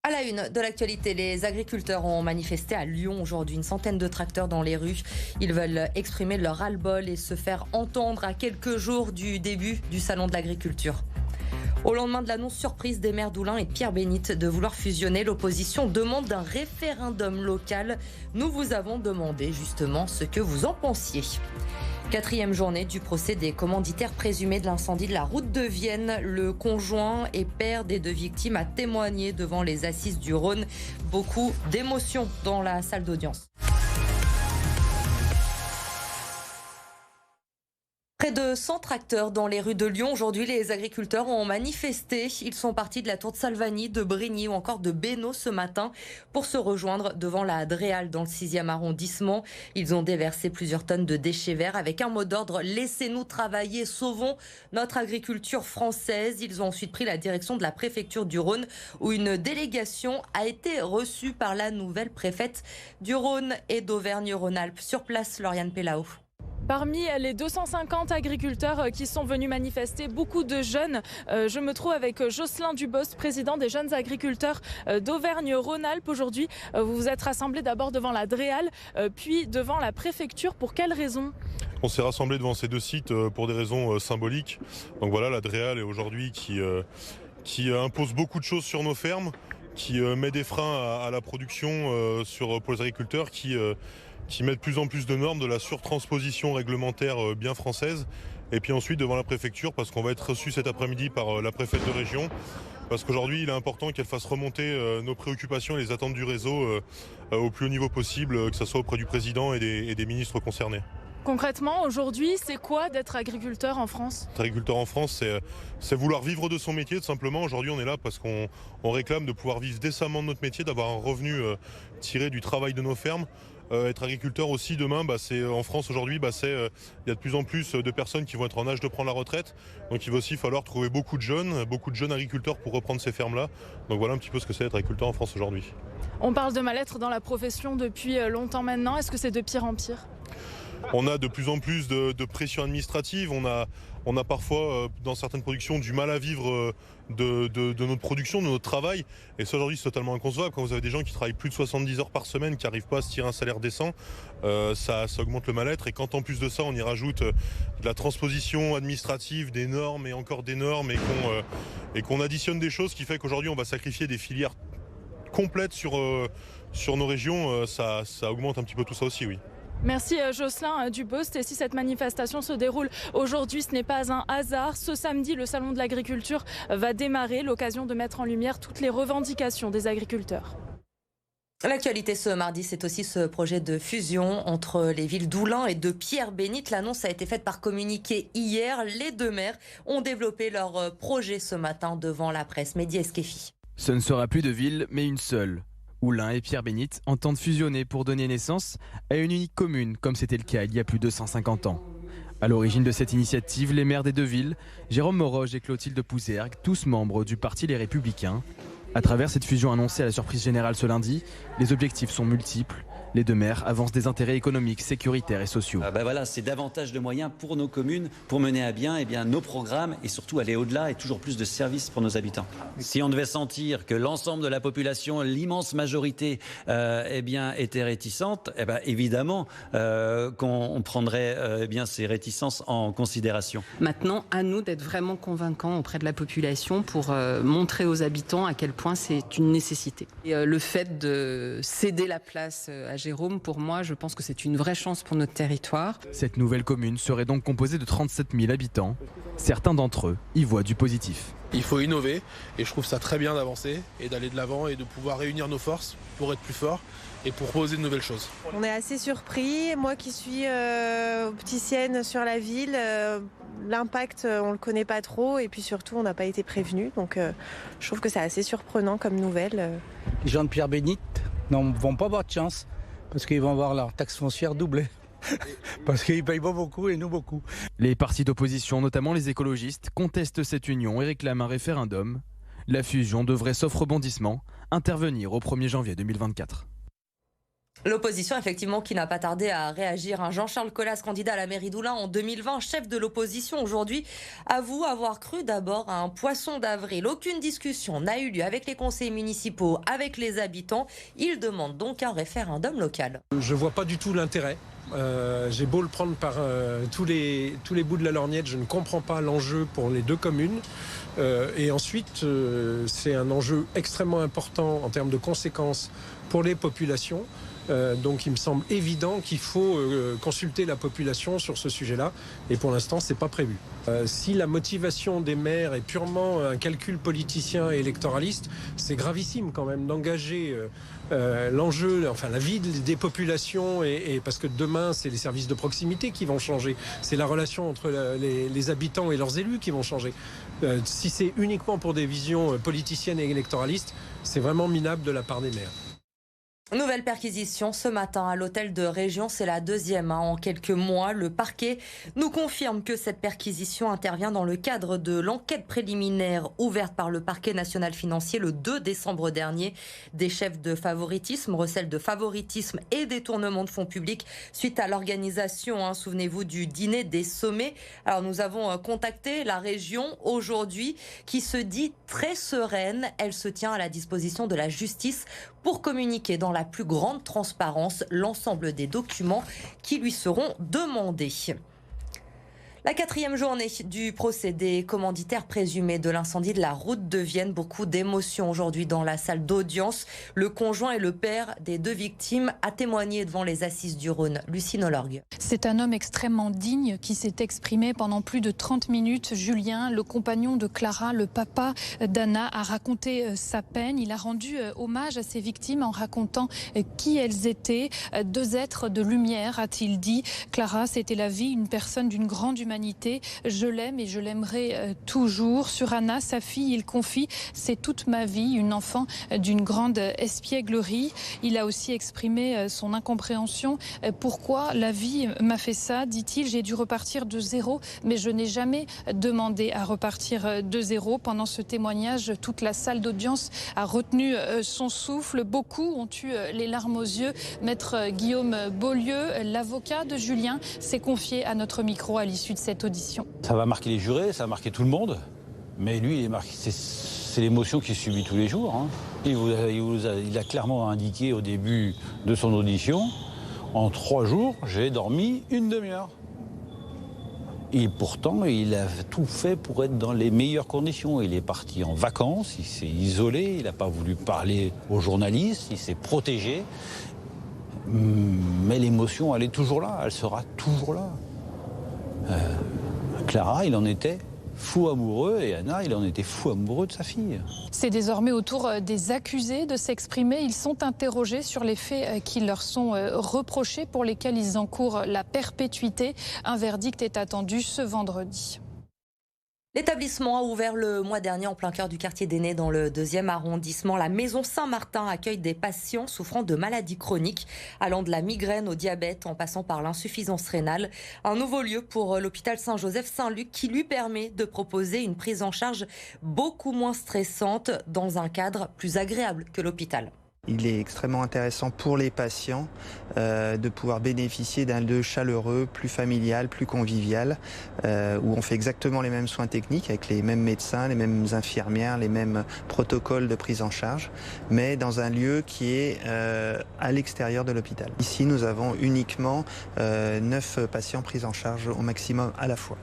À la une de l'actualité, les agriculteurs ont manifesté à Lyon aujourd'hui. Une centaine de tracteurs dans les rues. Ils veulent exprimer leur ras-le-bol et se faire entendre à quelques jours du début du salon de l'agriculture. Au lendemain de l'annonce surprise des maires d'Oulin et de Pierre-Bénite de vouloir fusionner, l'opposition demande un référendum local. Nous vous avons demandé justement ce que vous en pensiez. 4e journée du procès des commanditaires présumés de l'incendie de la route de Vienne. Le conjoint et père des 2 victimes a témoigné devant les assises du Rhône. Beaucoup d'émotions dans la salle d'audience. Près de 100 tracteurs dans les rues de Lyon. Aujourd'hui, les agriculteurs ont manifesté. Ils sont partis de la Tour de Salvani, de Brigny ou encore de Bénaud ce matin pour se rejoindre devant la Dréal dans le 6e arrondissement. Ils ont déversé plusieurs tonnes de déchets verts avec un mot d'ordre: laissez-nous travailler, sauvons notre agriculture française. Ils ont ensuite pris la direction de la préfecture du Rhône où une délégation a été reçue par la nouvelle préfète du Rhône et d'Auvergne-Rhône-Alpes. Sur place, Lauriane Pellao. Parmi les 250 agriculteurs qui sont venus manifester, beaucoup de jeunes. Je me trouve avec Jocelyn Dubost, président des jeunes agriculteurs d'Auvergne-Rhône-Alpes. Aujourd'hui, vous vous êtes rassemblés d'abord devant la Dréal, puis devant la préfecture. Pour quelles raisons ? On s'est rassemblés devant ces 2 sites pour des raisons symboliques. Donc voilà, la Dréal est aujourd'hui qui impose beaucoup de choses sur nos fermes, qui met des freins à la production pour les agriculteurs, qui met de plus en plus de normes, de la surtransposition réglementaire bien française. Et puis ensuite devant la préfecture, parce qu'on va être reçu cet après-midi par la préfète de région, parce qu'aujourd'hui il est important qu'elle fasse remonter nos préoccupations et les attentes du réseau au plus haut niveau possible, que ce soit auprès du président et des ministres concernés. Concrètement, aujourd'hui, c'est quoi d'être agriculteur en France ? Être agriculteur en France, c'est vouloir vivre de son métier, tout simplement. Aujourd'hui, on est là parce qu'on réclame de pouvoir vivre décemment de notre métier, d'avoir un revenu tiré du travail de nos fermes. Être agriculteur aussi demain, en France aujourd'hui, il y a de plus en plus de personnes qui vont être en âge de prendre la retraite. Donc il va aussi falloir trouver beaucoup de jeunes agriculteurs pour reprendre ces fermes-là. Donc voilà un petit peu ce que c'est être agriculteur en France aujourd'hui. On parle de mal-être dans la profession depuis longtemps maintenant. Est-ce que c'est de pire en pire ? On a de plus en plus de pression administrative. On a parfois, dans certaines productions, du mal à vivre de notre production, de notre travail. Et ça, aujourd'hui, c'est totalement inconcevable. Quand vous avez des gens qui travaillent plus de 70 heures par semaine, qui n'arrivent pas à se tirer un salaire décent, ça augmente le mal-être. Et quand, en plus de ça, on y rajoute de la transposition administrative, des normes et encore des normes, et qu'on additionne des choses, qui fait qu'aujourd'hui, on va sacrifier des filières complètes sur nos régions, ça augmente un petit peu tout ça aussi, oui. Merci Jocelyn Dubost. Et si cette manifestation se déroule aujourd'hui, ce n'est pas un hasard. Ce samedi, le salon de l'agriculture va démarrer, l'occasion de mettre en lumière toutes les revendications des agriculteurs. L'actualité ce mardi, c'est aussi ce projet de fusion entre les villes d'Oulin et de Pierre-Bénite. L'annonce a été faite par communiqué hier. Les 2 maires ont développé leur projet ce matin devant la presse. Mehdi Eskefi. Ce ne sera plus de ville, mais une seule. Oulin et Pierre-Bénite entendent fusionner pour donner naissance à une unique commune, comme c'était le cas il y a plus de 150 ans. À l'origine de cette initiative, les maires des 2 villes, Jérôme Moroge et Clotilde Pouzergue, tous membres du parti Les Républicains. À travers cette fusion annoncée à la surprise générale ce lundi, les objectifs sont multiples. Les 2 maires avancent des intérêts économiques, sécuritaires et sociaux. Voilà, c'est davantage de moyens pour nos communes, pour mener à bien, nos programmes et surtout aller au-delà et toujours plus de services pour nos habitants. Si on devait sentir que l'ensemble de la population, l'immense majorité, était réticente, évidemment qu'on prendrait ces réticences en considération. Maintenant, à nous d'être vraiment convaincants auprès de la population pour montrer aux habitants à quel point c'est une nécessité. Et le fait de céder la place à Jérôme, pour moi, je pense que c'est une vraie chance pour notre territoire. Cette nouvelle commune serait donc composée de 37 000 habitants. Certains d'entre eux y voient du positif. Il faut innover et je trouve ça très bien d'avancer et d'aller de l'avant et de pouvoir réunir nos forces pour être plus forts et pour proposer de nouvelles choses. On est assez surpris. Moi qui suis opticienne sur la ville, l'impact on le connaît pas trop et puis surtout on n'a pas été prévenu. Donc je trouve que c'est assez surprenant comme nouvelle. Les gens de Pierre-Bénite ne vont pas avoir de chance parce qu'ils vont avoir leur taxe foncière doublée. Parce qu'ils payent pas beaucoup et nous beaucoup. Les partis d'opposition, notamment les écologistes, contestent cette union et réclament un référendum. La fusion devrait, sauf rebondissement, intervenir au 1er janvier 2024. L'opposition, effectivement, qui n'a pas tardé à réagir. Jean-Charles Colas, candidat à la mairie d'Oulin en 2020, chef de l'opposition aujourd'hui, avoue avoir cru d'abord à un poisson d'avril. Aucune discussion n'a eu lieu avec les conseillers municipaux, avec les habitants. Il demande donc un référendum local. Je ne vois pas du tout l'intérêt. J'ai beau le prendre par tous les bouts de la lorgnette, je ne comprends pas l'enjeu pour les deux communes. Et ensuite, c'est un enjeu extrêmement important en termes de conséquences pour les populations. Donc il me semble évident qu'il faut consulter la population sur ce sujet-là. Et pour l'instant, c'est pas prévu. Si la motivation des maires est purement un calcul politicien et électoraliste, c'est gravissime quand même d'engager l'enjeu, enfin la vie des populations, et parce que demain, c'est les services de proximité qui vont changer. C'est la relation entre les habitants et leurs élus qui vont changer. Si c'est uniquement pour des visions politiciennes et électoralistes, c'est vraiment minable de la part des maires. Nouvelle perquisition ce matin à l'hôtel de région, c'est la deuxième en quelques mois. Le parquet nous confirme que cette perquisition intervient dans le cadre de l'enquête préliminaire ouverte par le parquet national financier le 2 décembre dernier. Des chefs de favoritisme, recel de favoritisme et détournement de fonds publics suite à l'organisation, souvenez-vous, du dîner des sommets. Alors nous avons contacté la région aujourd'hui qui se dit très sereine. Elle se tient à la disposition de la justice pour communiquer dans la plus grande transparence l'ensemble des documents qui lui seront demandés. La 4e journée du procès des commanditaires présumés de l'incendie de la route de Vienne. Beaucoup d'émotions aujourd'hui dans la salle d'audience. Le conjoint et le père des 2 victimes a témoigné devant les assises du Rhône. Lucie Nolorgue. C'est un homme extrêmement digne qui s'est exprimé pendant plus de 30 minutes. Julien, le compagnon de Clara, le papa d'Anna, a raconté sa peine. Il a rendu hommage à ses victimes en racontant qui elles étaient. 2 êtres de lumière, a-t-il dit. Clara, c'était la vie, une personne d'une grande humanité. Je l'aime et je l'aimerai toujours. Sur Anna, sa fille, il confie « C'est toute ma vie, une enfant d'une grande espièglerie ». Il a aussi exprimé son incompréhension. « Pourquoi la vie m'a fait ça ?» dit-il. « J'ai dû repartir de zéro, mais je n'ai jamais demandé à repartir de zéro ». Pendant ce témoignage, toute la salle d'audience a retenu son souffle. Beaucoup ont eu les larmes aux yeux. Maître Guillaume Beaulieu, l'avocat de Julien, s'est confié à notre micro à l'issue de cette audition. Ça va marquer les jurés, ça va marquer tout le monde, mais lui, il est marqué, c'est l'émotion qu'il subit tous les jours. Il a clairement indiqué au début de son audition, en 3 jours, j'ai dormi une demi-heure. Et pourtant, il a tout fait pour être dans les meilleures conditions. Il est parti en vacances, il s'est isolé, il n'a pas voulu parler aux journalistes, il s'est protégé. Mais l'émotion, elle est toujours là, elle sera toujours là. Clara, il en était fou amoureux, et Anna, il en était fou amoureux de sa fille. C'est désormais au tour des accusés de s'exprimer. Ils sont interrogés sur les faits qui leur sont reprochés, pour lesquels ils encourent la perpétuité. Un verdict est attendu ce vendredi. L'établissement a ouvert le mois dernier en plein cœur du quartier d'Aînés dans le 2e arrondissement. La maison Saint-Martin accueille des patients souffrant de maladies chroniques, allant de la migraine au diabète en passant par l'insuffisance rénale. Un nouveau lieu pour l'hôpital Saint-Joseph-Saint-Luc qui lui permet de proposer une prise en charge beaucoup moins stressante dans un cadre plus agréable que l'hôpital. Il est extrêmement intéressant pour les patients de pouvoir bénéficier d'un lieu chaleureux, plus familial, plus convivial, où on fait exactement les mêmes soins techniques avec les mêmes médecins, les mêmes infirmières, les mêmes protocoles de prise en charge, mais dans un lieu qui est à l'extérieur de l'hôpital. Ici, nous avons uniquement 9 patients pris en charge au maximum à la fois.